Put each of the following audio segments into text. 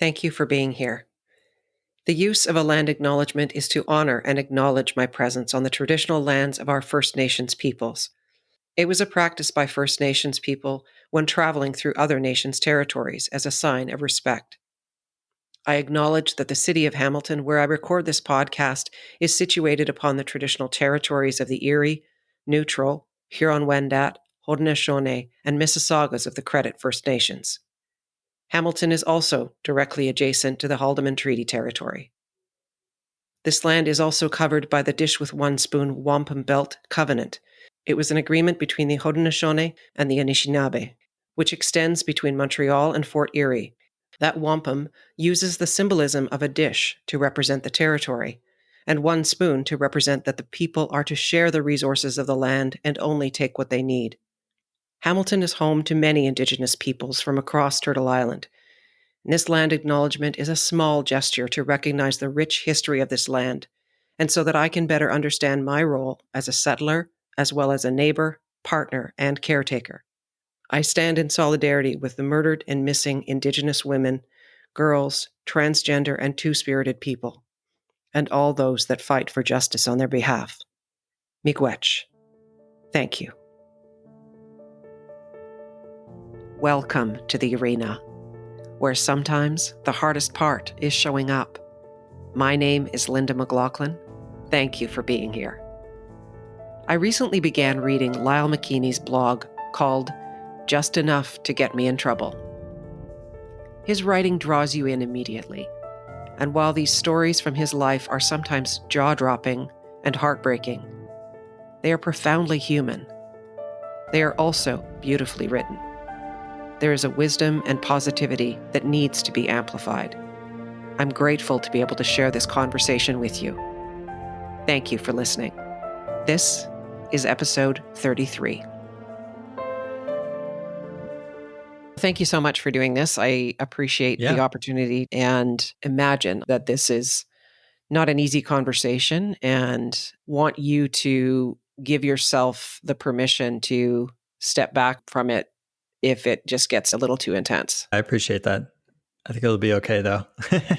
Thank you for being here. The use of a land acknowledgement is to honor and acknowledge my presence on the traditional lands of our First Nations peoples. It was a practice by First Nations people when traveling through other nations' territories as a sign of respect. I acknowledge that the city of Hamilton, where I record this podcast, is situated upon the traditional territories of the Erie, Neutral, Huron-Wendat, Haudenosaunee, and Mississaugas of the Credit First Nations. Hamilton is also directly adjacent to the Haldimand Treaty Territory. This land is also covered by the Dish with One Spoon Wampum Belt Covenant. It was an agreement between the Haudenosaunee and the Anishinaabe, which extends between Montreal and Fort Erie. That wampum uses the symbolism of a dish to represent the territory, and one spoon to represent that the people are to share the resources of the land and only take what they need. Hamilton is home to many Indigenous peoples from across Turtle Island. And this land acknowledgement is a small gesture to recognize the rich history of this land, and so that I can better understand my role as a settler, as well as a neighbor, partner, and caretaker. I stand in solidarity with the murdered and missing Indigenous women, girls, transgender, and two-spirited people, and all those that fight for justice on their behalf. Miigwech. Thank you. Welcome to the arena, where sometimes the hardest part is showing up. My name is Linda McLaughlin. Thank you for being here. I recently began reading Lyle McKeany's blog called Just Enough to Get Me in Trouble. His writing draws you in immediately, and while these stories from his life are sometimes jaw-dropping and heartbreaking, they are profoundly human. They are also beautifully written. There is a wisdom and positivity that needs to be amplified. I'm grateful to be able to share this conversation with you. Thank you for listening. This is episode 33. Thank you so much for doing this. I appreciate the opportunity and imagine that this is not an easy conversation and want you to give yourself the permission to step back from it if it just gets a little too intense. I appreciate that. I think it'll be okay, though.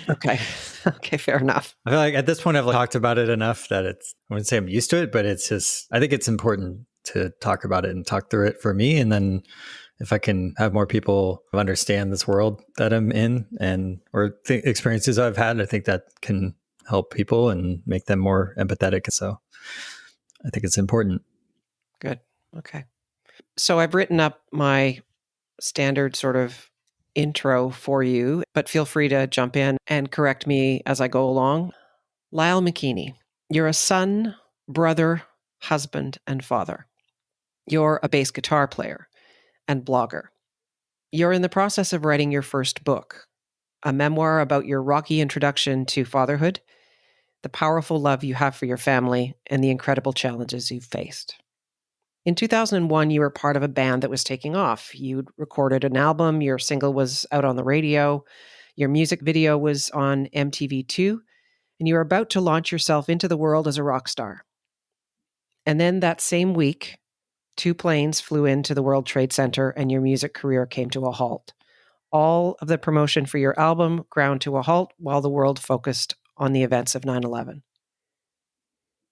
Okay. Okay, fair enough. I feel like at this point, I've talked about it enough that I wouldn't say I'm used to it, but it's just, I think it's important to talk about it and talk through it for me. And then if I can have more people understand this world that I'm in or experiences I've had, I think that can help people and make them more empathetic. So I think it's important. Good. Okay. So I've written up my standard sort of intro for you, but feel free to jump in and correct me as I go along. Lyle McKeany, you're a son, brother, husband, and father. You're a bass guitar player and blogger. You're in the process of writing your first book, a memoir about your rocky introduction to fatherhood, the powerful love you have for your family, and the incredible challenges you've faced. In 2001, you were part of a band that was taking off. You'd recorded an album, your single was out on the radio, your music video was on MTV2, and you were about to launch yourself into the world as a rock star. And then that same week, 2 planes flew into the World Trade Center and your music career came to a halt. All of the promotion for your album ground to a halt while the world focused on the events of 9/11.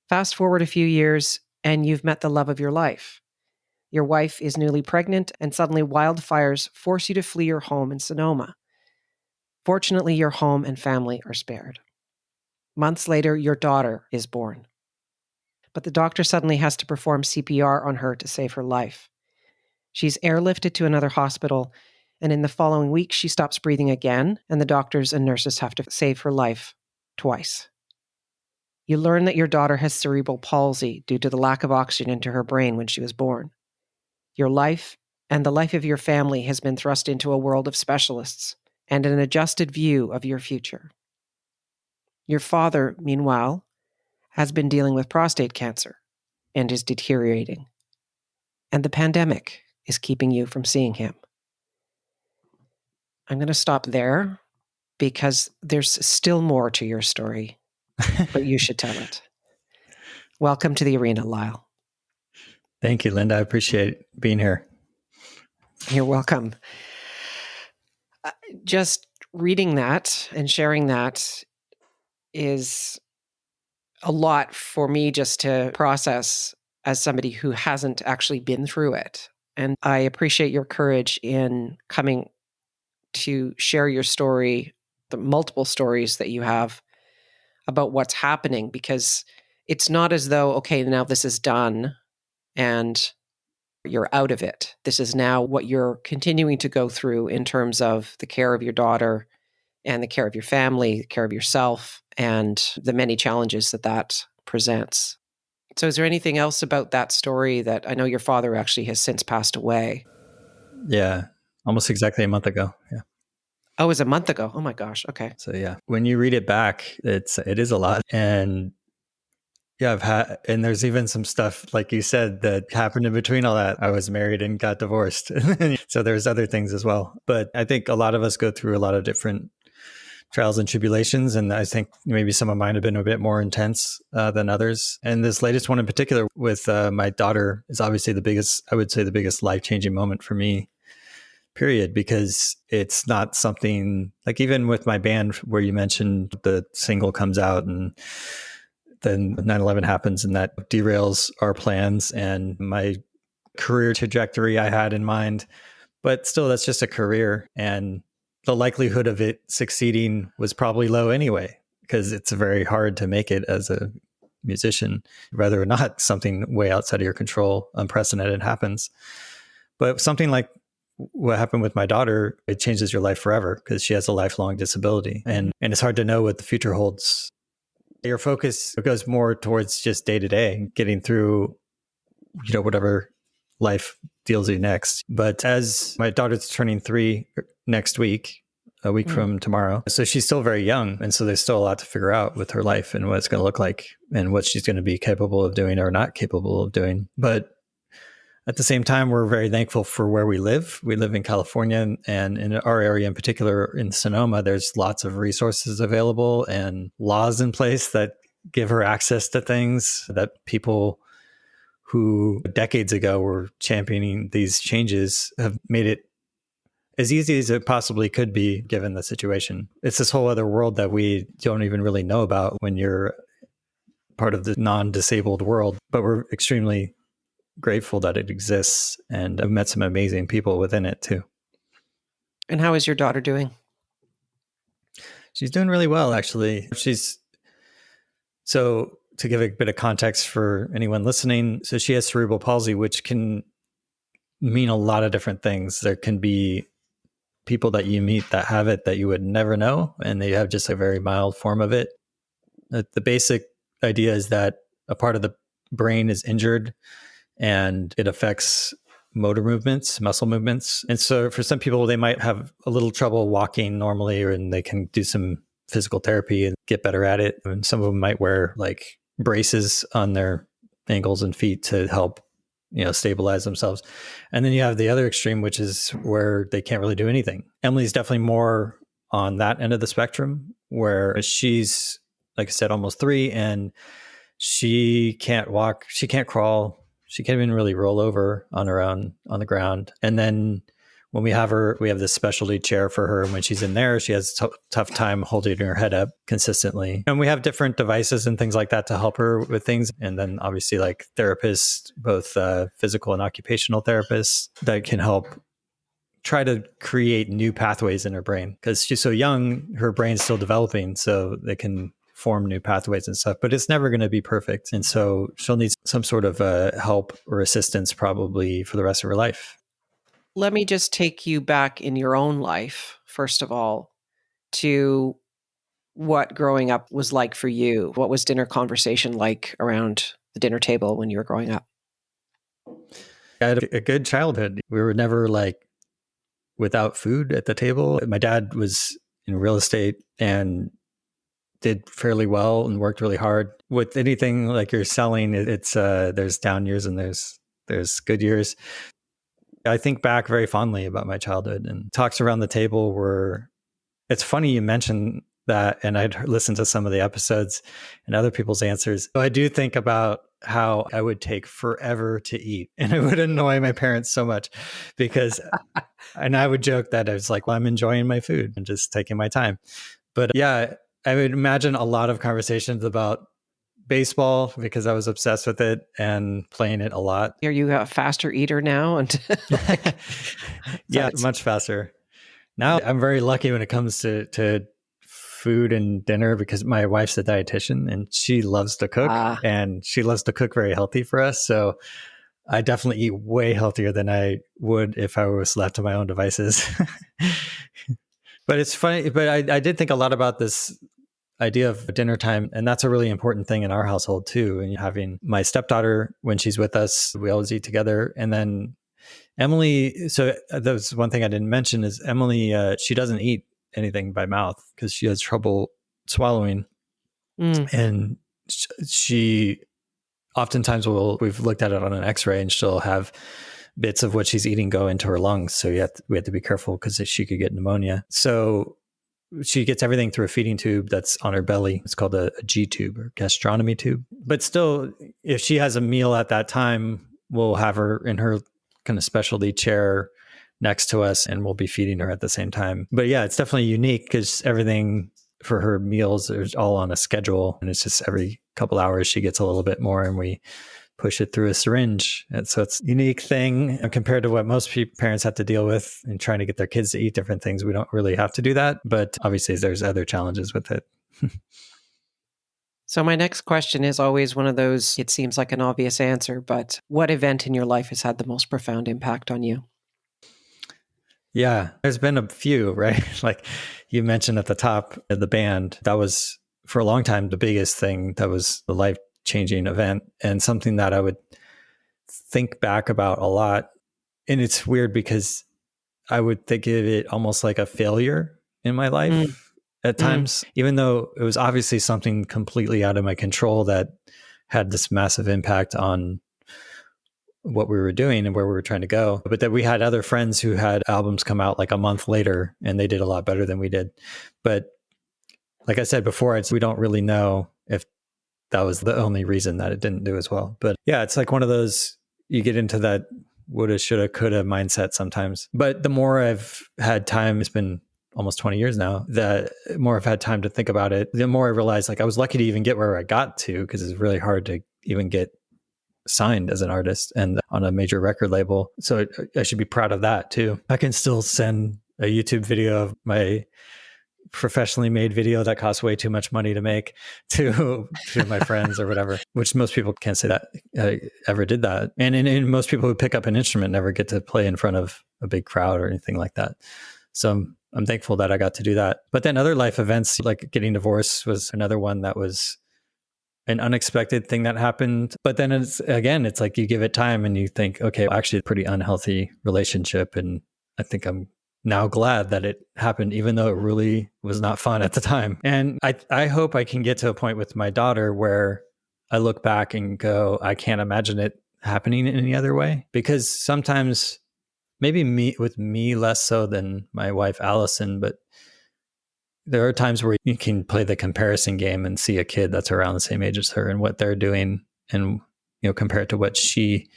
Fast forward a few years, and you've met the love of your life. Your wife is newly pregnant, and suddenly wildfires force you to flee your home in Sonoma. Fortunately, your home and family are spared. Months later, your daughter is born. But the doctor suddenly has to perform CPR on her to save her life. She's airlifted to another hospital, and in the following week, she stops breathing again, and the doctors and nurses have to save her life twice. You learn that your daughter has cerebral palsy due to the lack of oxygen into her brain when she was born. Your life and the life of your family has been thrust into a world of specialists and an adjusted view of your future. Your father, meanwhile, has been dealing with prostate cancer and is deteriorating. And the pandemic is keeping you from seeing him. I'm going to stop there because there's still more to your story, but you should tell it. Welcome to the arena, Lyle. Thank you, Linda. I appreciate being here. You're welcome. Just reading that and sharing that is a lot for me just to process as somebody who hasn't actually been through it. And I appreciate your courage in coming to share your story, the multiple stories that you have about what's happening, because it's not as though, okay, now this is done and you're out of it. This is now what you're continuing to go through in terms of the care of your daughter and the care of your family, the care of yourself, and the many challenges that that presents. So is there anything else about that story that I know your father actually has since passed away? Yeah. Almost exactly a month ago. Yeah. Oh, it was a month ago. Oh my gosh. Okay. So yeah, when you read it back, it is a lot. And yeah, and there's even some stuff, like you said, that happened in between all that. I was married and got divorced. So there's other things as well. But I think a lot of us go through a lot of different trials and tribulations. And I think maybe some of mine have been a bit more intense than others. And this latest one in particular with my daughter is obviously the biggest, I would say the biggest life-changing moment for me, period, because it's not something like, even with my band where you mentioned the single comes out and then 9/11 happens and that derails our plans and my career trajectory I had in mind. But still, that's just a career. And the likelihood of it succeeding was probably low anyway, because it's very hard to make it as a musician, whether or not something way outside of your control, unprecedented happens. But something like what happened with my daughter, it changes your life forever because she has a lifelong disability. And it's hard to know what the future holds. Your focus goes more towards just day to day, getting through, whatever life deals you next. But as my daughter's turning 3 next week, a week from tomorrow, so she's still very young. And so there's still a lot to figure out with her life and what it's going to look like and what she's going to be capable of doing or not capable of doing. But at the same time, we're very thankful for where we live. We live in California, and in our area in particular, in Sonoma, there's lots of resources available and laws in place that give her access to things that people who decades ago were championing these changes have made it as easy as it possibly could be given the situation. It's this whole other world that we don't even really know about when you're part of the non-disabled world, but we're extremely grateful that it exists, and I've met some amazing people within it too. And how is your daughter doing? She's doing really well, actually. So to give a bit of context for anyone listening, so she has cerebral palsy, which can mean a lot of different things. There can be people that you meet that have it that you would never know, and they have just a very mild form of it. The basic idea is that a part of the brain is injured and it affects motor movements, muscle movements. And so for some people, they might have a little trouble walking normally, and they can do some physical therapy and get better at it. And some of them might wear like braces on their ankles and feet to help, stabilize themselves. And then you have the other extreme, which is where they can't really do anything. Emily's definitely more on that end of the spectrum, where she's, like I said, almost 3, and she can't walk, she can't crawl, she can't even really roll over on her own on the ground. And then when we have her, we have this specialty chair for her. And when she's in there, she has a tough time holding her head up consistently. And we have different devices and things like that to help her with things. And then obviously like therapists, both physical and occupational therapists, that can help try to create new pathways in her brain. Because she's so young, her brain's still developing, so they can form new pathways and stuff, but it's never going to be perfect. And so she'll need some sort of help or assistance probably for the rest of her life. Let me just take you back in your own life, first of all, to what growing up was like for you. What was dinner conversation like around the dinner table when you were growing up? I had a good childhood. We were never like without food at the table. My dad was in real estate and did fairly well and worked really hard. With anything like you're selling, it's there's down years and there's good years. I think back very fondly about my childhood, and talks around the table were, it's funny you mentioned that, and I'd listened to some of the episodes and other people's answers. So I do think about how I would take forever to eat. And it would annoy my parents so much because, and I would joke that I was like, well, I'm enjoying my food and just taking my time. But yeah, I would imagine a lot of conversations about baseball because I was obsessed with it and playing it a lot. Are you a faster eater now? And like, Yeah, much faster. Now I'm very lucky when it comes to food and dinner because my wife's a dietitian and she loves to cook and she loves to cook very healthy for us. So I definitely eat way healthier than I would if I was left to my own devices. But it's funny, but I did think a lot about this idea of dinner time. And that's a really important thing in our household too. And having my stepdaughter, when she's with us, we always eat together. And then Emily, so that was one thing I didn't mention is Emily, she doesn't eat anything by mouth because she has trouble swallowing. And she oftentimes we've looked at it on an x-ray and she'll have bits of what she's eating go into her lungs. So we have to be careful because she could get pneumonia. So she gets everything through a feeding tube that's on her belly. It's called a G tube or gastronomy tube. But still, if she has a meal at that time, we'll have her in her kind of specialty chair next to us and we'll be feeding her at the same time. But yeah, it's definitely unique because everything for her meals is all on a schedule. And it's just every couple hours she gets a little bit more and we push it through a syringe. And so it's a unique thing compared to what most parents have to deal with in trying to get their kids to eat different things. We don't really have to do that, but obviously there's other challenges with it. So my next question is always one of those, it seems like an obvious answer, but what event in your life has had the most profound impact on you? Yeah, there's been a few, right? Like you mentioned at the top of the band, that was for a long time the biggest thing. That was the life-changing event and something that I would think back about a lot. And it's weird because I would think of it almost like a failure in my life at times, even though it was obviously something completely out of my control that had this massive impact on what we were doing and where we were trying to go. But that we had other friends who had albums come out like a month later and they did a lot better than we did. But like I said before, we don't really know if that was the only reason that it didn't do as well. But yeah, it's like one of those, you get into that woulda, shoulda, coulda mindset sometimes. But the more I've had time, it's been almost 20 years now, the more I've had time to think about it, the more I realized like I was lucky to even get where I got to because it's really hard to even get signed as an artist and on a major record label. So I should be proud of that too. I can still send a YouTube video of my professionally made video that costs way too much money to make to my friends or whatever, which most people can't say that I ever did that. And most people who pick up an instrument never get to play in front of a big crowd or anything like that. So I'm thankful that I got to do that. But then other life events like getting divorced was another one that was an unexpected thing that happened. But then it's like you give it time and you think, okay, actually a pretty unhealthy relationship. And I think I'm now glad that it happened, even though it really was not fun at the time. And I hope I can get to a point with my daughter where I look back and go, I can't imagine it happening in any other way. Because sometimes maybe me less so than my wife, Allison, but there are times where you can play the comparison game and see a kid that's around the same age as her and what they're doing and, compare it to what she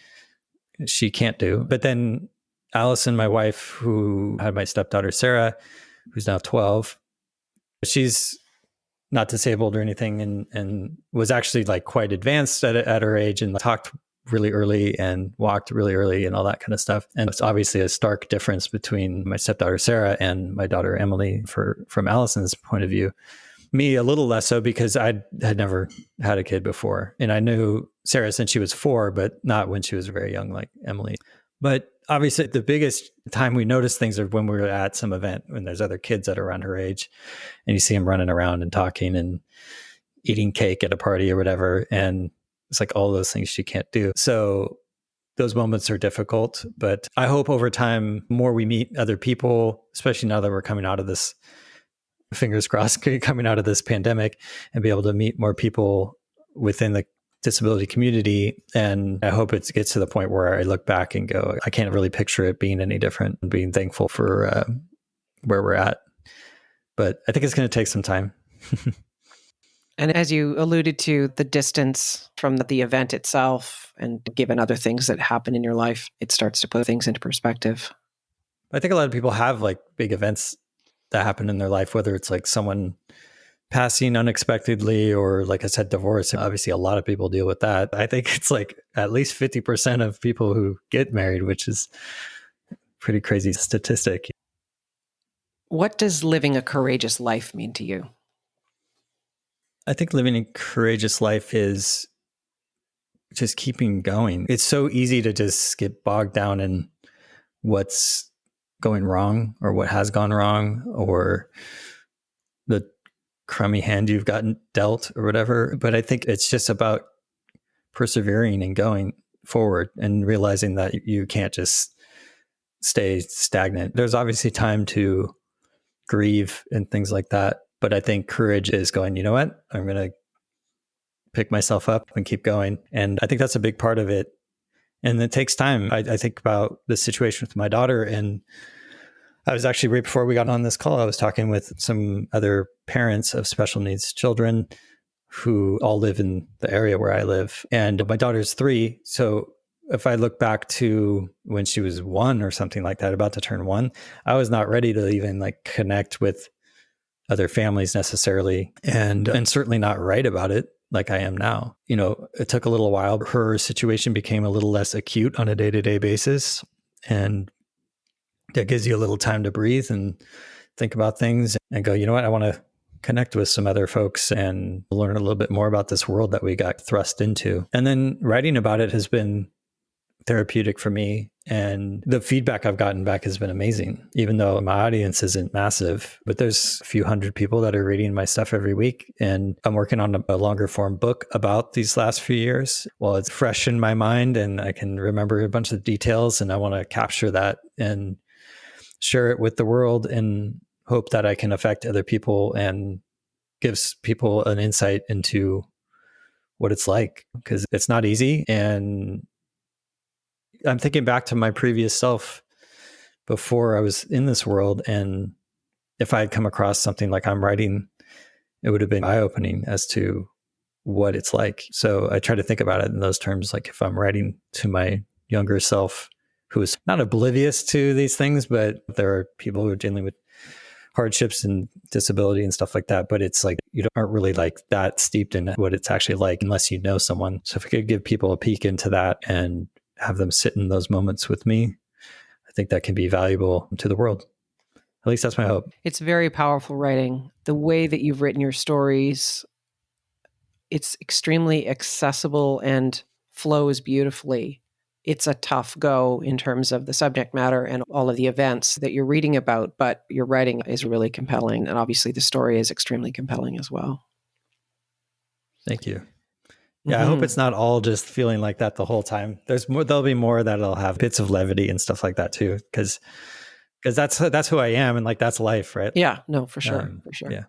can't do. But then Allison, my wife, who had my stepdaughter, Sarah, who's now 12, she's not disabled or anything and was actually like quite advanced at her age and talked really early and walked really early and all that kind of stuff. And it's obviously a stark difference between my stepdaughter, Sarah, and my daughter, Emily, from Allison's point of view. Me, a little less so because I had never had a kid before. And I knew Sarah since she was 4, but not when she was very young like Emily. But obviously the biggest time we notice things are when we're at some event, when there's other kids that are around her age and you see them running around and talking and eating cake at a party or whatever. And it's like all those things she can't do. So those moments are difficult, but I hope over time, more we meet other people, especially now that we're coming out of this, fingers crossed, coming out of this pandemic and be able to meet more people within the disability community. And I hope it gets to the point where I look back and go, I can't really picture it being any different and being thankful for where we're at. But I think it's going to take some time. And as you alluded to, the distance from the event itself, and given other things that happen in your life, it starts to put things into perspective. I think a lot of people have like big events that happen in their life, whether it's like someone passing unexpectedly or, like I said, divorce. Obviously, a lot of people deal with that. I think it's like at least 50% of people who get married, which is a pretty crazy statistic. What does living a courageous life mean to you? I think living a courageous life is just keeping going. It's so easy to just get bogged down in what's going wrong or what has gone wrong or the crummy hand you've gotten dealt or whatever. But I think it's just about persevering and going forward and realizing that you can't just stay stagnant. There's obviously time to grieve and things like that. But I think courage is going, you know what? I'm going to pick myself up and keep going. And I think that's a big part of it. And it takes time. I think about the situation with my daughter, and I was actually, right before we got on this call, I was talking with some other parents of special needs children who all live in the area where I live. And my daughter's 3. So if I look back to when she was 1 or something like that, about to turn 1, I was not ready to even like connect with other families necessarily, and certainly not write about it like I am now. You know, it took a little while. Her situation became a little less acute on a day-to-day basis. And that gives you a little time to breathe and think about things and go, you know what, I want to connect with some other folks and learn a little bit more about this world that we got thrust into. And then writing about it has been therapeutic for me. And the feedback I've gotten back has been amazing, even though my audience isn't massive. But there's a few hundred people that are reading my stuff every week. And I'm working on a longer form book about these last few years. Well, it's fresh in my mind and I can remember a bunch of details, and I want to capture that and share it with the world and hope that I can affect other people and gives people an insight into what it's like, because it's not easy. And I'm thinking back to my previous self before I was in this world. And if I had come across something like I'm writing, it would have been eye-opening as to what it's like. So I try to think about it in those terms. Like if I'm writing to my younger self, who is not oblivious to these things, but there are people who are dealing with hardships and disability and stuff like that. But it's like, you aren't really like that steeped in what it's actually like unless you know someone. So if I could give people a peek into that and have them sit in those moments with me, I think that can be valuable to the world. At least that's my hope. It's very powerful writing. The way that you've written your stories, it's extremely accessible and flows beautifully. It's a tough go in terms of the subject matter and all of the events that you're reading about, but your writing is really compelling. And obviously the story is extremely compelling as well. Thank you. Yeah, I hope it's not all just feeling like that the whole time. There'll be more that'll have bits of levity and stuff like that too, because that's who I am, and like that's life, right? Yeah, no, for sure. For sure. Yeah.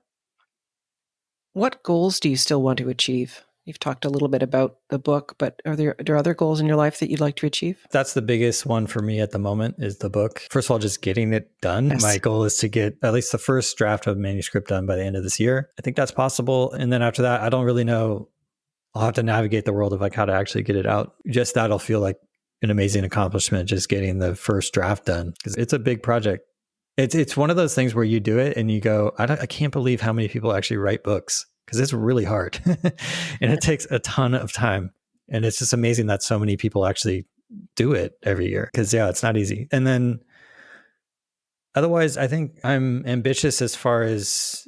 What goals do you still want to achieve? You've talked a little bit about the book, but are there other goals in your life that you'd like to achieve? That's the biggest one for me at the moment, is the book. First of all, just getting it done. Yes. My goal is to get at least the first draft of manuscript done by the end of this year. I think that's possible. And then after that, I don't really know. I'll have to navigate the world of like how to actually get it out. Just that'll feel like an amazing accomplishment, just getting the first draft done, because it's a big project. It's one of those things where you do it and you go, I can't believe how many people actually write books, because it's really hard and it takes a ton of time. And it's just amazing that so many people actually do it every year, because yeah, it's not easy. And then otherwise, I think I'm ambitious as far as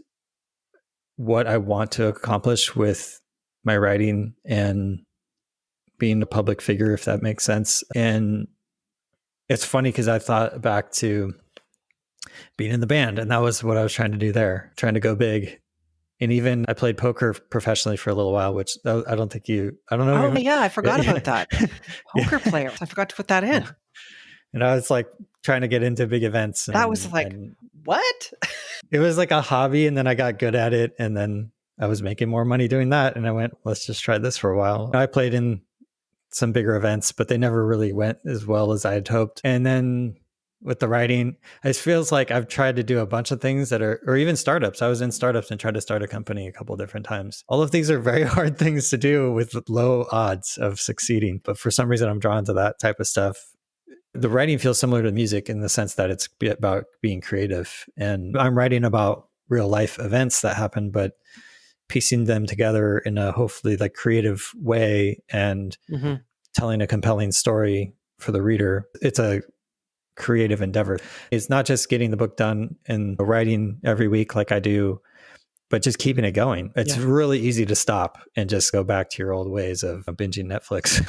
what I want to accomplish with my writing and being a public figure, if that makes sense. And it's funny because I thought back to being in the band, and that was what I was trying to do there, trying to go big. And even I played poker professionally for a little while, which I don't know. Oh, yeah, I forgot about that. Poker player. I forgot to put that in. And I was like trying to get into big events. That was like, what? It was like a hobby, and then I got good at it, and then I was making more money doing that. And I went, let's just try this for a while. I played in some bigger events, but they never really went as well as I had hoped. And then with the writing. It feels like I've tried to do a bunch of things that are, or even startups. I was in startups and tried to start a company a couple of different times. All of these are very hard things to do with low odds of succeeding. But for some reason, I'm drawn to that type of stuff. The writing feels similar to music in the sense that it's about being creative. And I'm writing about real life events that happen, but piecing them together in a hopefully like creative way and telling a compelling story for the reader. It's a creative endeavor. It's not just getting the book done and writing every week like I do, but just keeping it going. It's really easy to stop and just go back to your old ways of binging Netflix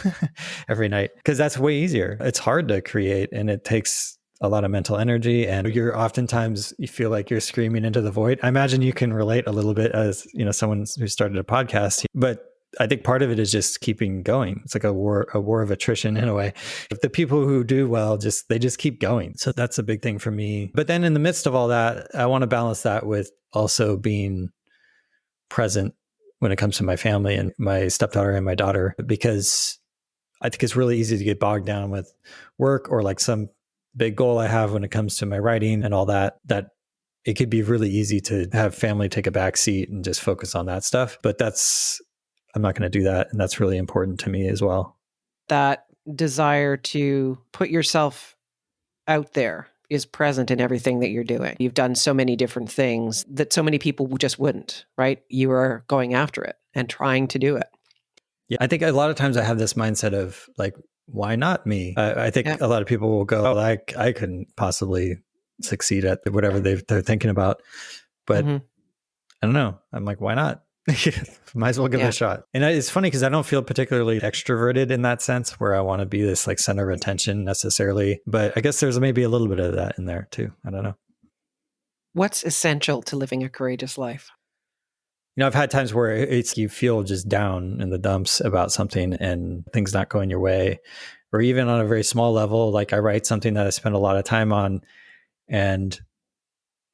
every night, because that's way easier. It's hard to create and it takes a lot of mental energy, and you're oftentimes, you feel like you're screaming into the void. I imagine you can relate a little bit as, you know, someone who started a podcast, but I think part of it is just keeping going. It's like a war of attrition in a way. If the people who do well, they just keep going. So that's a big thing for me. But then in the midst of all that, I want to balance that with also being present when it comes to my family and my stepdaughter and my daughter, because I think it's really easy to get bogged down with work or like some big goal I have when it comes to my writing and all that it could be really easy to have family take a back seat and just focus on that stuff. But I'm not going to do that. And that's really important to me as well. That desire to put yourself out there is present in everything that you're doing. You've done so many different things that so many people just wouldn't, right? You are going after it and trying to do it. Yeah, I think a lot of times I have this mindset of like, why not me? I think a lot of people will go, oh, I couldn't possibly succeed at whatever they're thinking about. But I don't know. I'm like, why not? Might as well give it a shot. And it's funny because I don't feel particularly extroverted in that sense where I want to be this like center of attention necessarily. But I guess there's maybe a little bit of that in there too. I don't know. What's essential to living a courageous life? You know, I've had times where you feel just down in the dumps about something and things not going your way, or even on a very small level, like I write something that I spend a lot of time on and,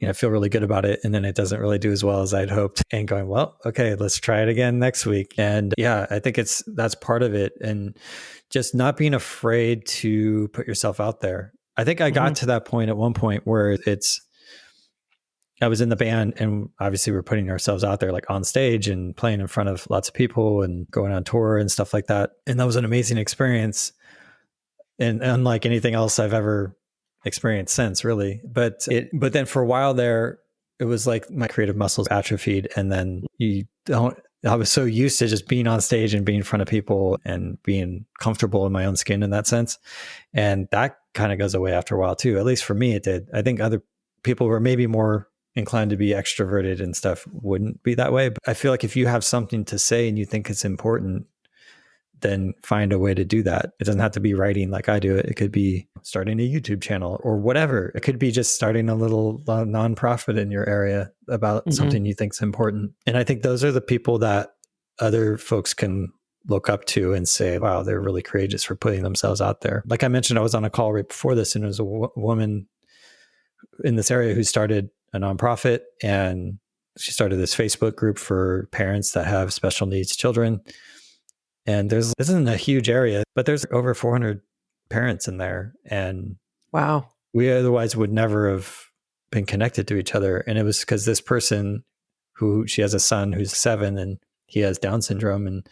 you know, I feel really good about it. And then it doesn't really do as well as I'd hoped, and going, well, okay, let's try it again next week. And yeah, I think that's part of it. And just not being afraid to put yourself out there. I think I got to that point at one point where I was in the band and obviously we're putting ourselves out there like on stage and playing in front of lots of people and going on tour and stuff like that. And that was an amazing experience. And unlike anything else I've ever experienced since, really. But then for a while there, it was like my creative muscles atrophied. And then I was so used to just being on stage and being in front of people and being comfortable in my own skin in that sense. And that kind of goes away after a while too. At least for me, it did. I think other people were maybe more inclined to be extroverted and stuff wouldn't be that way. But I feel like if you have something to say and you think it's important, then find a way to do that. It doesn't have to be writing like I do it. It could be starting a YouTube channel or whatever. It could be just starting a little nonprofit in your area about something you think is important. And I think those are the people that other folks can look up to and say, wow, they're really courageous for putting themselves out there. Like I mentioned, I was on a call right before this and it was a woman in this area who started a nonprofit, and she started this Facebook group for parents that have special needs children. And this isn't a huge area, but there's over 400 parents in there. And wow, we otherwise would never have been connected to each other. And it was because this person she has a son who's 7 and he has Down syndrome.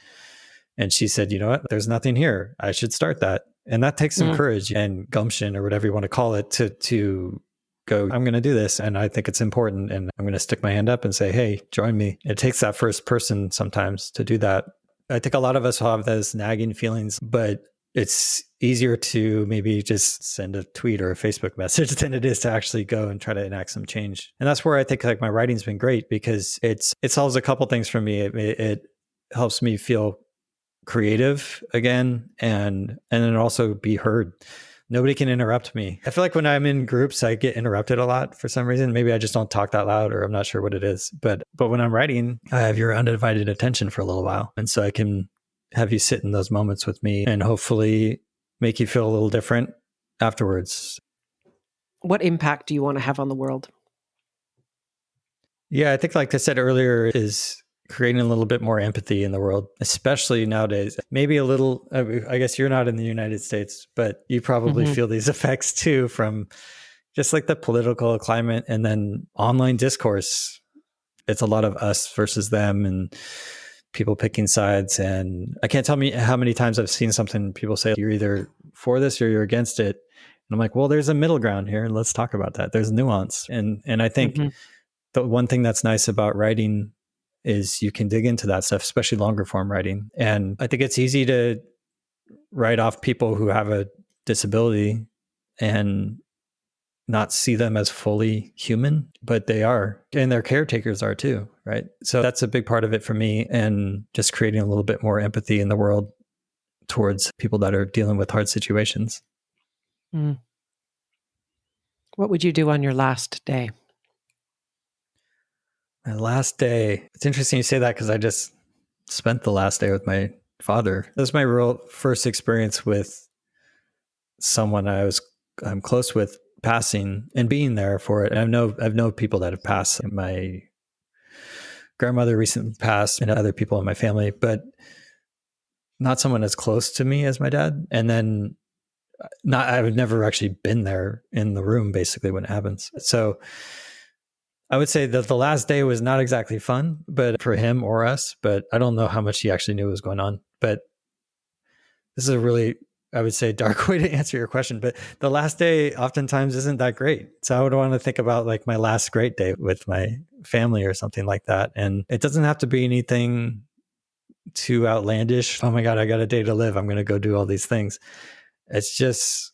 And she said, you know what, there's nothing here. I should start that. And that takes some courage and gumption or whatever you want to call it to go, I'm going to do this. And I think it's important. And I'm going to stick my hand up and say, hey, join me. It takes that first person sometimes to do that. I think a lot of us have those nagging feelings, but it's easier to maybe just send a tweet or a Facebook message than it is to actually go and try to enact some change. And that's where I think like my writing's been great because it solves a couple things for me. It helps me feel creative again and then also be heard. Nobody can interrupt me. I feel like when I'm in groups, I get interrupted a lot for some reason. Maybe I just don't talk that loud or I'm not sure what it is. But when I'm writing, I have your undivided attention for a little while. And so I can have you sit in those moments with me and hopefully make you feel a little different afterwards. What impact do you want to have on the world? Yeah, I think like I said earlier is creating a little bit more empathy in the world, especially nowadays. Maybe a little, I guess you're not in the United States, but you probably Mm-hmm. feel these effects too from just like the political climate and then online discourse. It's a lot of us versus them and people picking sides. And I can't tell me how many times I've seen something people say, you're either for this or you're against it. And I'm like, well, there's a middle ground here. And let's talk about that. There's nuance. And I think Mm-hmm. the one thing that's nice about writing is you can dig into that stuff, especially longer form writing. And I think it's easy to write off people who have a disability and not see them as fully human, but they are, and their caretakers are too, right? So that's a big part of it for me, and just creating a little bit more empathy in the world towards people that are dealing with hard situations. Mm. What would you do on your last day? My last day, it's interesting you say that because I just spent the last day with my father. That was my real first experience with someone I'm close with passing and being there for it. And I've known people that have passed. My grandmother recently passed and other people in my family, but not someone as close to me as my dad. And then I've never actually been there in the room basically when it happens. So I would say that the last day was not exactly fun, but for him or us, but I don't know how much he actually knew was going on. But this is a really, I would say, dark way to answer your question. But the last day oftentimes isn't that great. So I would want to think about like my last great day with my family or something like that. And it doesn't have to be anything too outlandish. Oh my God, I got a day to live. I'm going to go do all these things. It's just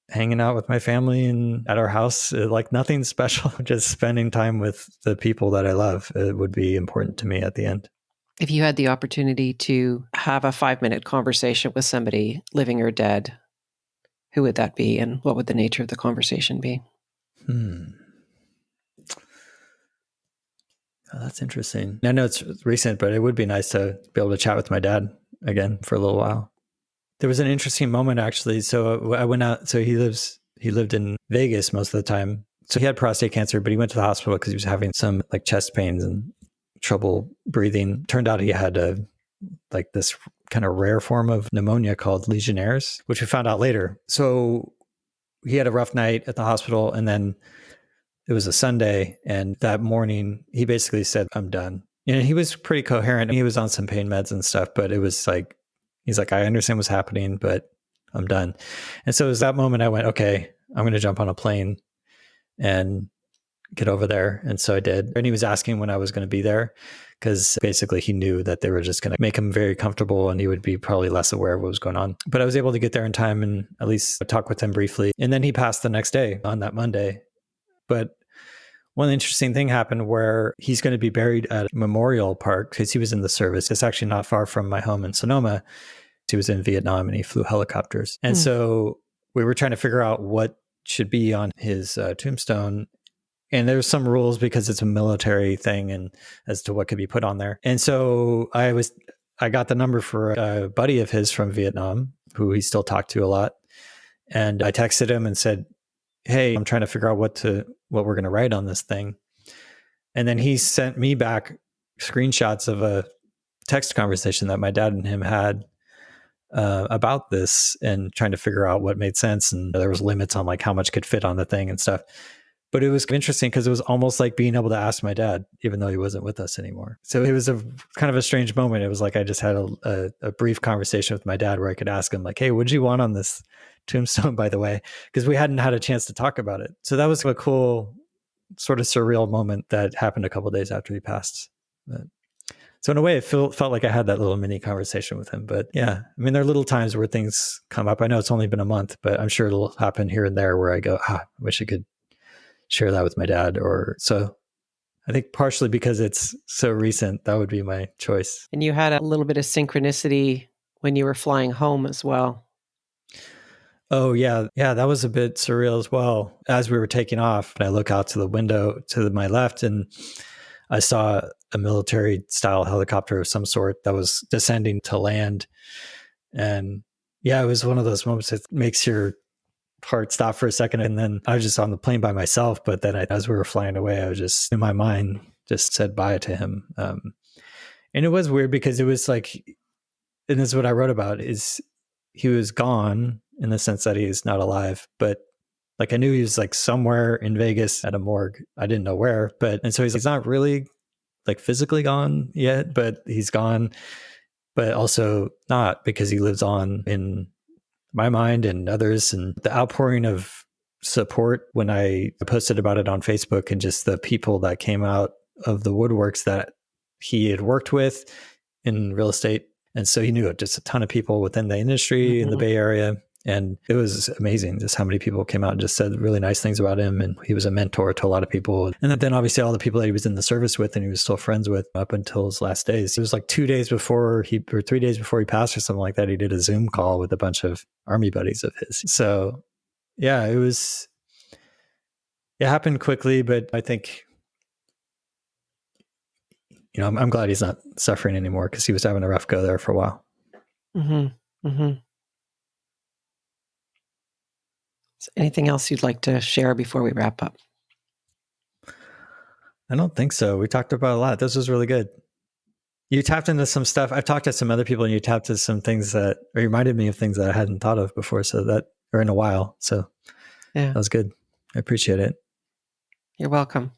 hanging out with my family and at our house, like nothing special, just spending time with the people that I love. It would be important to me at the end. If you had the opportunity to have a 5-minute conversation with somebody, living or dead, who would that be, and what would the nature of the conversation be? Oh, that's interesting. I know it's recent, but it would be nice to be able to chat with my dad again for a little while. There was an interesting moment actually. So I went out. So he lived in Vegas most of the time. So he had prostate cancer, but he went to the hospital because he was having some like chest pains and trouble breathing. Turned out he had like this kind of rare form of pneumonia called Legionnaires, which we found out later. So he had a rough night at the hospital, and then it was a Sunday, and that morning he basically said, "I'm done." And he was pretty coherent. He was on some pain meds and stuff, but it was like, he's like, I understand what's happening, but I'm done. And so it was that moment I went, okay, I'm going to jump on a plane and get over there. And so I did. And he was asking when I was going to be there because basically he knew that they were just going to make him very comfortable and he would be probably less aware of what was going on. But I was able to get there in time and at least talk with him briefly. And then he passed the next day on that Monday. But one interesting thing happened where he's going to be buried at a memorial park because he was in the service. It's actually not far from my home in Sonoma. He was in Vietnam and he flew helicopters. And so we were trying to figure out what should be on his tombstone. And there's some rules because it's a military thing and as to what could be put on there. And so I got the number for a buddy of his from Vietnam who he still talked to a lot. And I texted him and said, hey, I'm trying to figure out what we're going to write on this thing. And then he sent me back screenshots of a text conversation that my dad and him had about this and trying to figure out what made sense. And there was limits on like how much could fit on the thing and stuff. But it was interesting because it was almost like being able to ask my dad, even though he wasn't with us anymore. So it was a kind of a strange moment. It was like I just had a brief conversation with my dad where I could ask him like, hey, what did you want on this tombstone, by the way? Because we hadn't had a chance to talk about it. So that was a cool sort of surreal moment that happened a couple of days after he passed. But, so in a way, it felt like I had that little mini conversation with him. But yeah, I mean, there are little times where things come up. I know it's only been a month, but I'm sure it'll happen here and there where I go, I wish I could share that with my dad. Or so I think partially because it's so recent, that would be my choice. And you had a little bit of synchronicity when you were flying home as well. Oh, yeah. Yeah, that was a bit surreal as well. As we were taking off, and I look out to the window to my left, and I saw a military style helicopter of some sort that was descending to land. And yeah, it was one of those moments that makes your heart stop for a second. And then I was just on the plane by myself. But then as we were flying away, I was just in my mind, just said bye to him. And it was weird because it was like, and this is what I wrote about, is he was gone in the sense that he is not alive, but like I knew he was like somewhere in Vegas at a morgue. I didn't know where, and so he's not really like physically gone yet, but he's gone, but also not, because he lives on in my mind and others. And the outpouring of support when I posted about it on Facebook, and just the people that came out of the woodworks that he had worked with in real estate. And so he knew just a ton of people within the industry in the Bay Area. And it was amazing just how many people came out and just said really nice things about him. And he was a mentor to a lot of people. And then obviously all the people that he was in the service with and he was still friends with up until his last days. It was like 2 days before or 3 days before he passed or something like that. He did a Zoom call with a bunch of army buddies of his. So yeah, it happened quickly, but I think, I'm glad he's not suffering anymore, because he was having a rough go there for a while. Is anything else you'd like to share before we wrap up? I don't think so. We talked about a lot. This was really good. You tapped into some stuff. I've talked to some other people, and you tapped into some things that reminded me of things that I hadn't thought of before. Or in a while. So yeah, that was good. I appreciate it. You're welcome.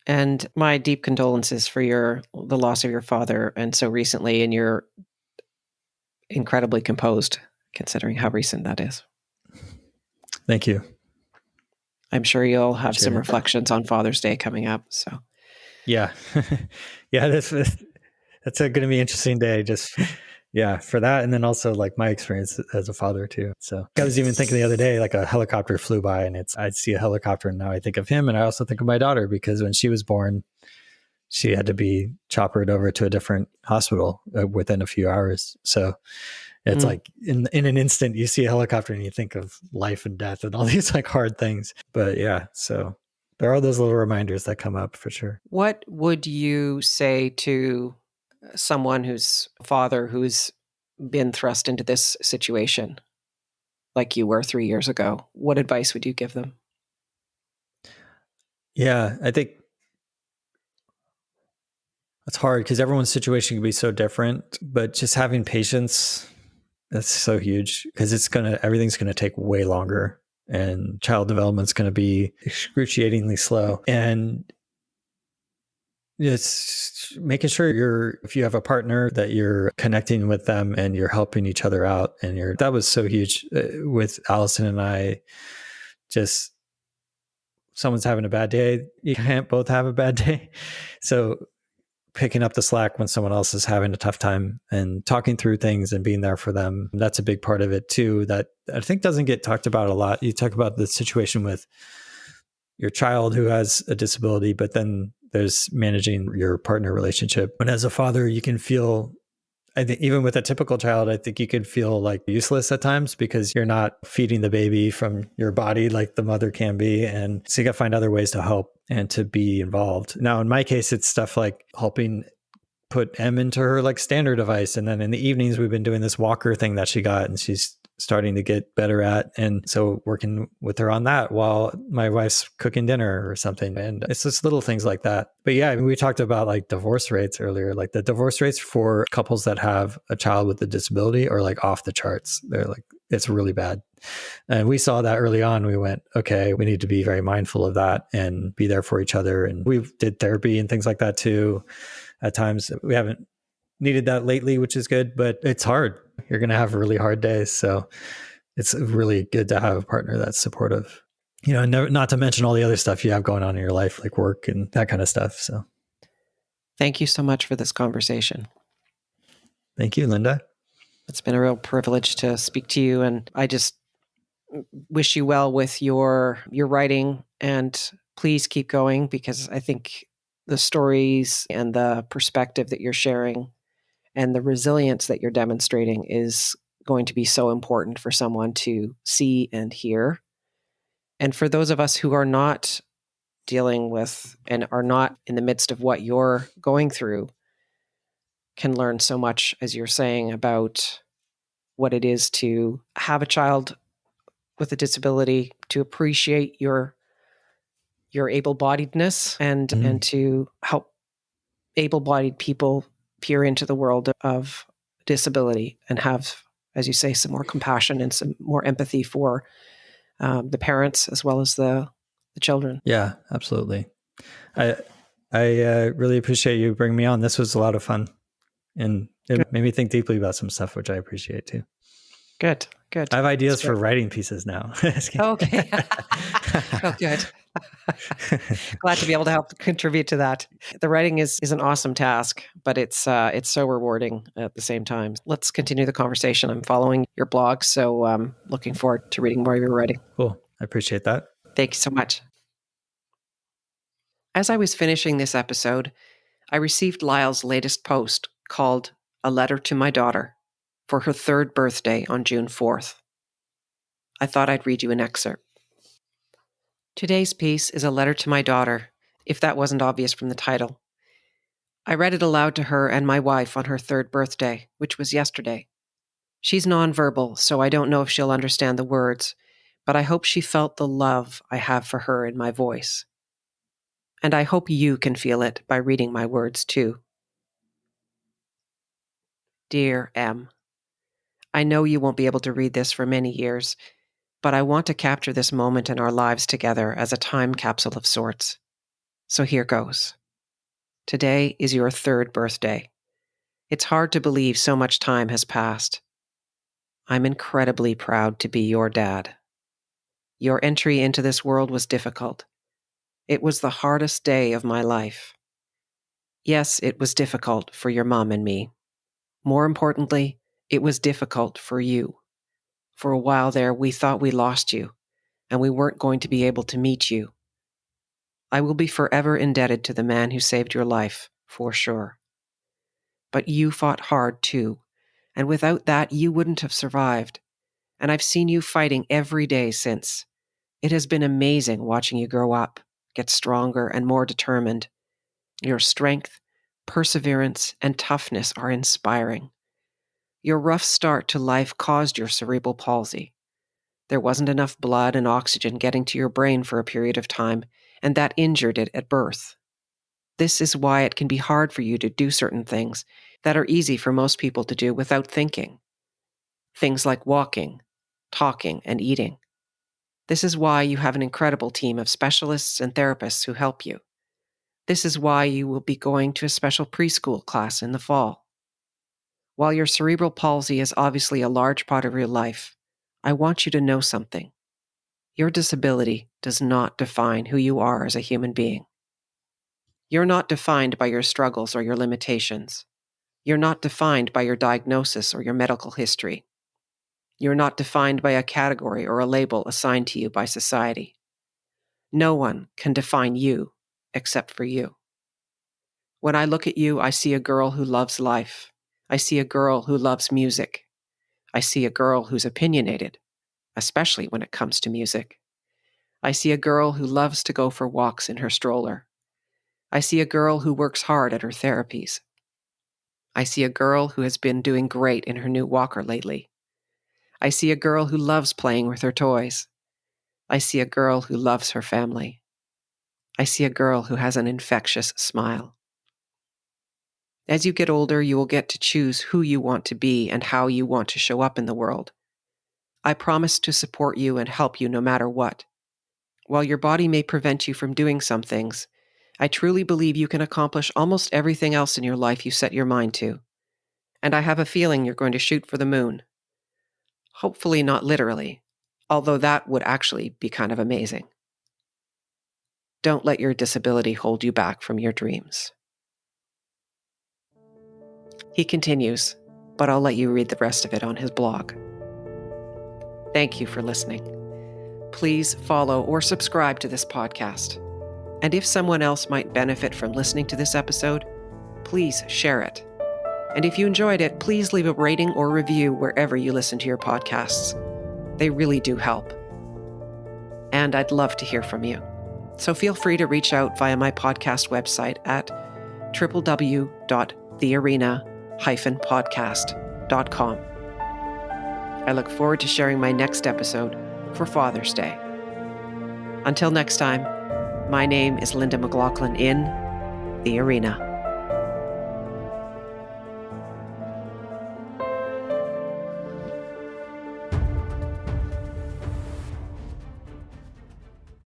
And my deep condolences for the loss of your father, and so recently, and you're incredibly composed considering how recent that is. Thank you. I'm sure you'll have some reflections on Father's Day coming up. So yeah. Yeah, that's going to be an interesting day. Just for that. And then also like my experience as a father too. So I was even thinking the other day, like a helicopter flew by, and I'd see a helicopter, and now I think of him. And I also think of my daughter, because when she was born, she had to be choppered over to a different hospital within a few hours. So it's like in an instant you see a helicopter and you think of life and death and all these like hard things. But yeah, so there are those little reminders that come up for sure. What would you say to someone who's a father who's been thrust into this situation like you were 3 years ago? What advice would you give them? Yeah, I think it's hard because everyone's situation can be so different, but just having patience, that's so huge, because everything's going to take way longer, and child development's going to be excruciatingly slow. And it's making sure if you have a partner, that you're connecting with them and you're helping each other out. And that was so huge with Allison and I. Just someone's having a bad day, you can't both have a bad day. So picking up the slack when someone else is having a tough time and talking through things and being there for them. That's a big part of it too, that I think doesn't get talked about a lot. You talk about the situation with your child who has a disability, but then there's managing your partner relationship. And as a father, you can feel, I think even with a typical child, I think you could feel like useless at times, because you're not feeding the baby from your body like the mother can be. And so you got to find other ways to help and to be involved. Now, in my case, it's stuff like helping put M into her like standard device. And then in the evenings, we've been doing this walker thing that she got, and she's starting to get better at. And so working with her on that while my wife's cooking dinner or something. And it's just little things like that. But yeah, I mean, we talked about like divorce rates earlier. Like the divorce rates for couples that have a child with a disability are like off the charts. They're like, it's really bad. And we saw that early on. We went, okay, we need to be very mindful of that and be there for each other. And we did therapy and things like that too. At times we haven't needed that lately, which is good, but it's hard. You're going to have really hard days. So it's really good to have a partner that's supportive, not to mention all the other stuff you have going on in your life, like work and that kind of stuff. So thank you so much for this conversation. Thank you, Linda. It's been a real privilege to speak to you. And I just wish you well with your writing, and please keep going, because I think the stories and the perspective that you're sharing and the resilience that you're demonstrating is going to be so important for someone to see and hear. And for those of us who are not dealing with and are not in the midst of what you're going through, can learn so much, as you're saying, about what it is to have a child with a disability, to appreciate your able-bodiedness, and to help able-bodied people peer into the world of disability and have, as you say, some more compassion and some more empathy for the parents as well as the children. Yeah, absolutely. I really appreciate you bringing me on. This was a lot of fun, and Good. it made me think deeply about some stuff, which I appreciate too. Good. I have ideas for writing pieces now. Okay. Oh, good. Glad to be able to help contribute to that. The writing is an awesome task, but it's so rewarding at the same time. Let's continue the conversation. I'm following your blog, so looking forward to reading more of your writing. Cool. I appreciate that. Thank you so much. As I was finishing this episode, I received Lyle's latest post called A Letter to My Daughter for her 3rd birthday on June 4th. I thought I'd read you an excerpt. Today's piece is a letter to my daughter, if that wasn't obvious from the title. I read it aloud to her and my wife on her 3rd birthday, which was yesterday. She's nonverbal, so I don't know if she'll understand the words, but I hope she felt the love I have for her in my voice. And I hope you can feel it by reading my words too. Dear M, I know you won't be able to read this for many years, but I want to capture this moment in our lives together as a time capsule of sorts. So here goes. Today is your 3rd birthday. It's hard to believe so much time has passed. I'm incredibly proud to be your dad. Your entry into this world was difficult. It was the hardest day of my life. Yes, it was difficult for your mom and me. More importantly, it was difficult for you. For a while there, we thought we lost you, and we weren't going to be able to meet you. I will be forever indebted to the man who saved your life, for sure. But you fought hard too, and without that, you wouldn't have survived. And I've seen you fighting every day since. It has been amazing watching you grow up, get stronger and more determined. Your strength, perseverance, and toughness are inspiring. Your rough start to life caused your cerebral palsy. There wasn't enough blood and oxygen getting to your brain for a period of time, and that injured it at birth. This is why it can be hard for you to do certain things that are easy for most people to do without thinking. Things like walking, talking, and eating. This is why you have an incredible team of specialists and therapists who help you. This is why you will be going to a special preschool class in the fall. While your cerebral palsy is obviously a large part of your life, I want you to know something. Your disability does not define who you are as a human being. You're not defined by your struggles or your limitations. You're not defined by your diagnosis or your medical history. You're not defined by a category or a label assigned to you by society. No one can define you except for you. When I look at you, I see a girl who loves life. I see a girl who loves music. I see a girl who's opinionated, especially when it comes to music. I see a girl who loves to go for walks in her stroller. I see a girl who works hard at her therapies. I see a girl who has been doing great in her new walker lately. I see a girl who loves playing with her toys. I see a girl who loves her family. I see a girl who has an infectious smile. As you get older, you will get to choose who you want to be and how you want to show up in the world. I promise to support you and help you no matter what. While your body may prevent you from doing some things, I truly believe you can accomplish almost everything else in your life you set your mind to. And I have a feeling you're going to shoot for the moon. Hopefully not literally, although that would actually be kind of amazing. Don't let your disability hold you back from your dreams. He continues, but I'll let you read the rest of it on his blog. Thank you for listening. Please follow or subscribe to this podcast. And if someone else might benefit from listening to this episode, please share it. And if you enjoyed it, please leave a rating or review wherever you listen to your podcasts. They really do help. And I'd love to hear from you. So feel free to reach out via my podcast website at www.thearena-podcast.com. I look forward to sharing my next episode for Father's Day. Until next time, my name is Linda McLaughlin in The Arena.